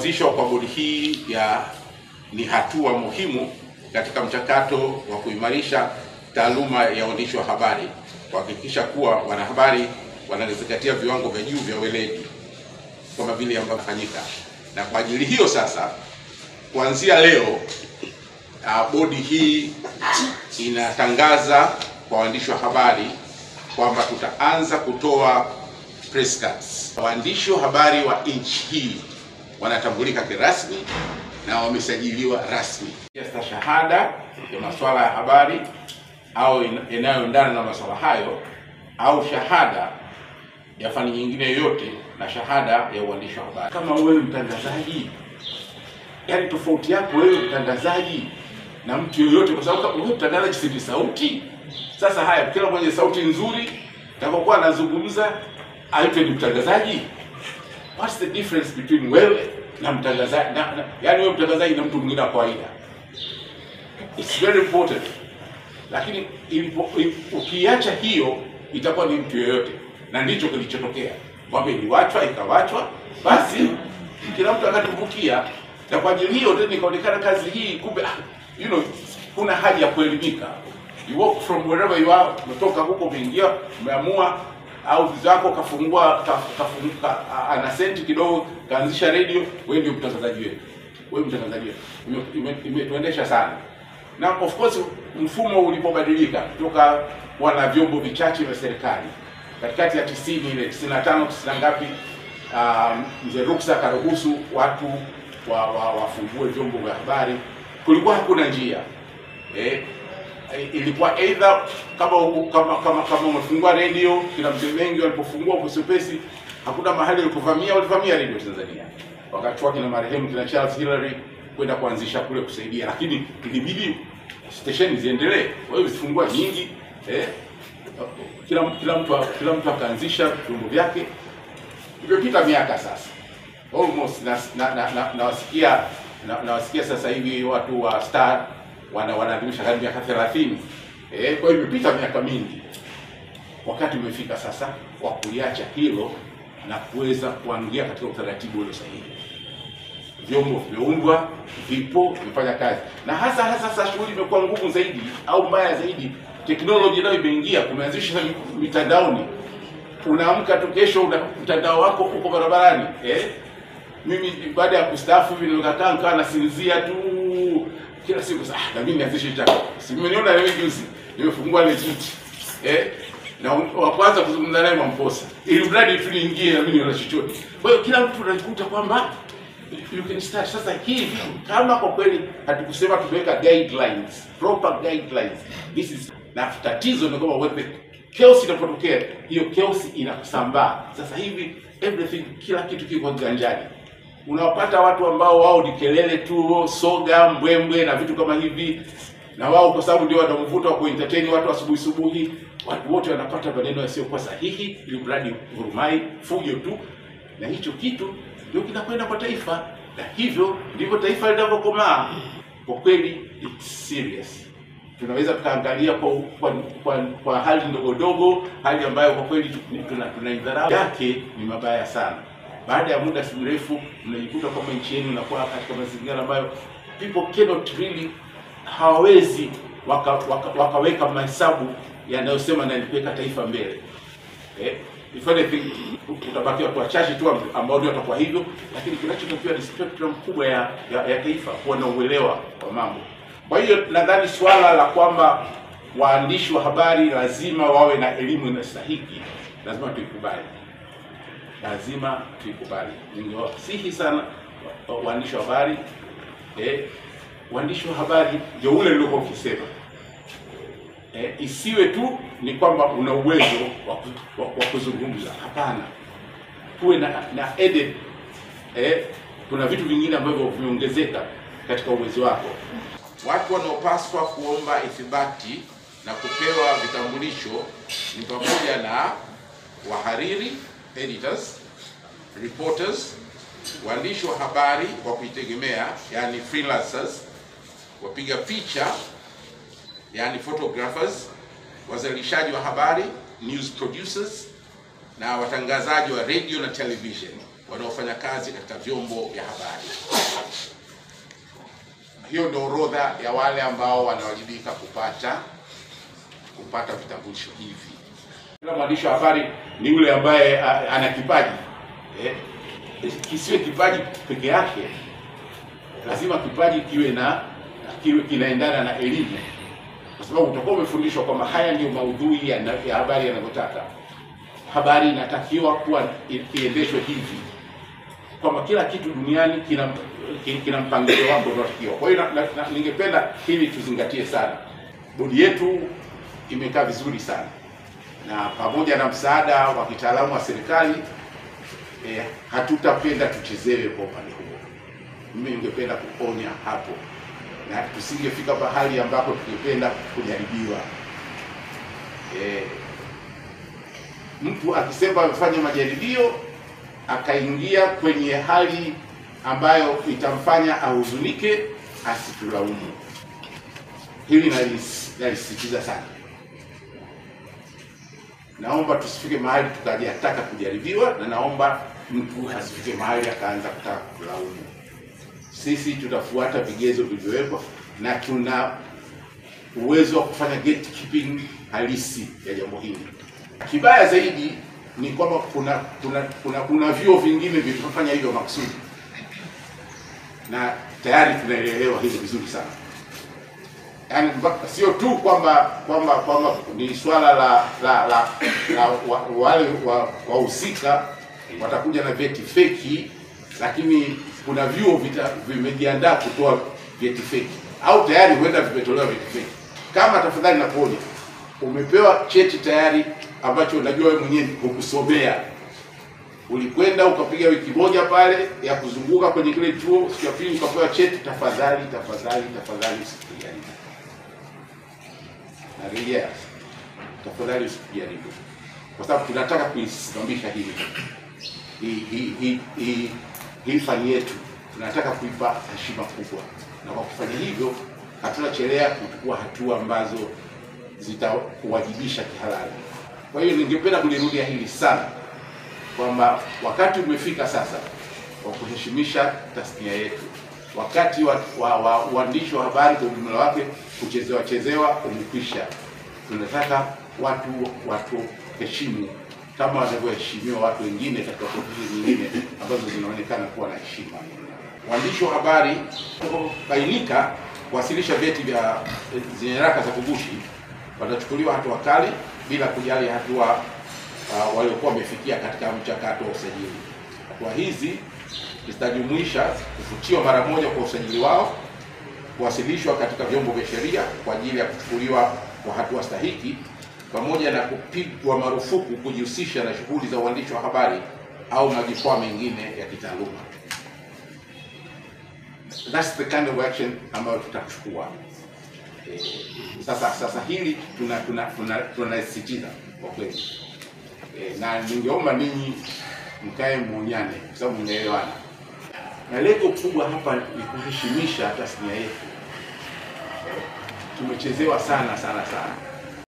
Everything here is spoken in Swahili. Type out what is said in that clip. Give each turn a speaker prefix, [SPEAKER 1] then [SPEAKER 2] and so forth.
[SPEAKER 1] Kuanzishwa kwa bodi hii ni hatua muhimu katika mchakato wa kuimarisha taaluma ya uandishi wa habari, kuhakikisha kuwa wanahabari wanazingatia viwango vya juu vya weledi kama vile ambavyo vinafanyika. Na kwa ajili hiyo sasa, kuanzia leo bodi hii inatangaza kwa waandishi wa habari kwamba tutaanza kutoa press cards. Waandishi wa habari wa nchi hii wanatambulika kirasmi na wamesajiliwa rasmi. Sasa shahada ya masuala ya habari au inayoendana na masuala hayo, au shahada ya fani nyingine yoyote, na shahada ya uandishi wa habari. Kama wewe mtangazaji, yani tofauti yako wewe mtangazaji na mtu yoyote, kwa sababu wewe mtangazaji si sauti. Sasa haya, kila mwenye sauti nzuri atakapokuwa anazungumza aitwe ni mtangazaji. What's the difference between wewe na mtangazaji yani wewe mtangazaji na mtu mwingine wa kawaida? It's very important. Lakini ukiacha hiyo, itakuwa ni mtu yoyote, na ndicho kilichotokea. Kwamba iliwachwa ikawachwa, basi kila mtu akatumbukia, na kwa ajili hiyo tena ikaonekana kazi hii kumbe kuna haja ya kuelimika. You walk from wherever you are, umetoka huko umeingia, umeamua au vizako kafungua ana senti kidogo, kaanzisha radio, wewe ndio mtangazaji wetu. Wewe mtangazaji wetu. Imetuendesha sana. Na of course mfumo ulipobadilika kutoka wana vyombo vichache vya serikali katikati ya 90 ile 95 90 ngapi, mzee Ruksa karuhusu watu wafungue vyombo vya habari. Kulikuwa hakuna njia. Ilikuwa either kama umefungua radio, kila mzee wengi walipofungua kusupesi, hakuna mahali walivamia radio Tanzania. Wakachukua kina marehemu kina Charles Hillary kwenda kuanzisha kule kusaidia, lakini ilibidi station ziendelee. Kwa hiyo zifungua nyingi, kila mtu akaanzisha vyombo vyake. Imepita miaka sasa. Almost nawasikia sasa hivi watu wa Star wanaadhimisha karibu miaka 30. Kwa hiyo imepita miaka mingi. Wakati umefika sasa wa kuliacha hilo na kuweza kuangia katika utaratibu ule sahihi. Vyombo vimeundwa, vipo, vimefanya kazi. Na hasa sasa shughuli imekuwa ngumu zaidi au mbaya zaidi. Teknolojia nayo imeingia, kumeanzishwa mitandaoni. Unaamka tu kesho mtandao wako uko barabarani. Mimi baada ya kustaafu hivi nikakaa nasinzia tu kila siku. Na mimi nianzishe chako. Si mmeniona leo juzi nimefungua legit. Na wa kwanza kuzungumza naye Mamposa, ili mradi tu niingie na mimi niona chochote. Kwa hiyo kila mtu anakuta kwamba you can start. Sasa hivi kama kwa kweli hatukusema tuweka guidelines, proper guidelines, this is na tatizo ni kwamba wewe chaos inapotokea, hiyo chaos inakusambaa. Sasa hivi everything, kila kitu kiko ganjani. Unawapata watu ambao wao ni kelele tu, soga, mbwembwe na vitu kama hivi, na wao kwa sababu ndio wana mvuto wa kuentertain watu asubuhi, watu wote wanapata maneno yasiyokuwa sahihi, ili mradi vurumai, fujo tu, na hicho kitu ndio kinakwenda kwa taifa, na hivyo ndivyo taifa linavyokomaa. Kwa kweli it's serious. Tunaweza tukaangalia kwa hali ndogo, hali ambayo kwa kweli tunaidharau yake ni mabaya sana. Baada ya muda si mrefu mnajikuta kwamba nchi yenu inakuwa katika mazingira ambayo people cannot really, hawawezi wakaweka mahesabu yanayosema na kuweka taifa mbele. If anything, utabaki watu wachache tu ambao ndio watakuwa hivyo, lakini kinachotakiwa ni spectrum kubwa ya taifa kuwa na uelewa wa mambo. Kwa hiyo nadhani swala la kwamba waandishi wa habari lazima wawe na elimu inastahiki, lazima tuikubali. Lazima tuikubali. Ningewasihi sana waandishi wa habari, waandishi wa habari ndio ule nilikuwa ukisema. Isiwe tu ni kwamba una uwezo wa kuzungumza. Hapana. Tuwe na edit. Kuna vitu vingine ambavyo vimeongezeka katika uwezo wako. Watu wanaopaswa kuomba ithibati na kupewa vitambulisho ni pamoja na wahariri, editors, reporters, waandishi wa habari wa kujitegemea, yani freelancers, wapiga picha, yani photographers, wazalishaji wa habari, news producers, na watangazaji wa radio na television wanaofanya kazi katika vyombo vya habari. Hiyo ndio orodha ya wale ambao wanawajibika kupata vitambulisho hivi. Kila mwandishi wa habari ni yule ambaye ana kipaji. Kisiwe kipaji peke yake, lazima kipaji kiwe kinaendana na elimu, kwa sababu utakuwa umefundishwa kwamba haya ndio maudhui ya habari yanavyotaka. Habari inatakiwa kuwa iendeshwe hivi, kwamba kila kitu duniani kina mpangilio wake unaotakiwa. Kwa hiyo ningependa hili tuzingatie sana. Bodi yetu imekaa vizuri sana, na pamoja na msaada wa kitaalamu wa serikali hatutapenda tuchezewe kwa upande huo. Mimi ningependa kuonya hapo, na tusingefika pahali ambapo tungependa kujaribiwa. Mtu akisema amefanya majaribio akaingia kwenye hali ambayo itamfanya ahuzunike, asitulaumu. Hili nalisisitiza sana. Naomba tusifike mahali tukajataka kujaribiwa, na naomba mtu asifike mahali akaanza kutaka kulaumu. Sisi tutafuata vigezo vilivyowekwa, na tuna uwezo wa kufanya gatekeeping halisi ya jambo hili. Kibaya zaidi ni kwamba kuna vyuo vingine vinafanya hivyo makusudi, na tayari tunaelewa hili vizuri sana. Yaani sio tu kwamba ni swala la wale wahusika watakuja na vyeti feki, lakini kuna vyuo vimejiandaa kutoa vyeti feki, au tayari huenda vimetolewa vyeti feki. Kama tafadhali nakuonya, umepewa cheti tayari ambacho unajua wewe mwenyewe hukusomea, ulikwenda ukapiga wiki moja pale ya kuzunguka kwenye kile chuo, siku ya pili ukapewa cheti, tafadhali usijaribu. Narejea, tafadhali usijaribu, kwa sababu tunataka kuisimamisha hii fani yetu, tunataka kuipa heshima kubwa, na kwa kufanya hivyo hatutachelea kuchukua hatua ambazo zitawajibisha kihalali. Kwa hiyo ningependa kulirudia hili sana, kwamba wakati umefika sasa wa kuheshimisha tasnia yetu. Wakati wa uandishi wa habari kwa ujumla wake kuchezewa umekwisha. Tunataka watu heshimu kama wanavyoheshimiwa watu wengine katika ofisi nyingine ambazo zinaonekana kuwa na heshima. Waandishi wa habari bainika kuwasilisha vyeti vya nyaraka za kugushi, watachukuliwa hatua kali bila kujali hatua waliokuwa wamefikia katika mchakato wa usajili. Hatua hizi zitajumuisha kufutiwa mara moja kwa usajili wao, kuwasilishwa katika vyombo vya sheria kwa ajili ya kuchukuliwa kwa hatua stahiki, pamoja na kupigwa marufuku kujihusisha na shughuli za uandishi wa habari au majukwaa mengine ya kitaaluma. That's the kind of action ambayo tutachukua. Sasa hili tunasisitiza kwa kweli, na ningeomba ninyi mkae muonyane, kwa sababu mnaelewana, na lengo kubwa hapa ni kuheshimisha tasnia yetu. Tumechezewa sana.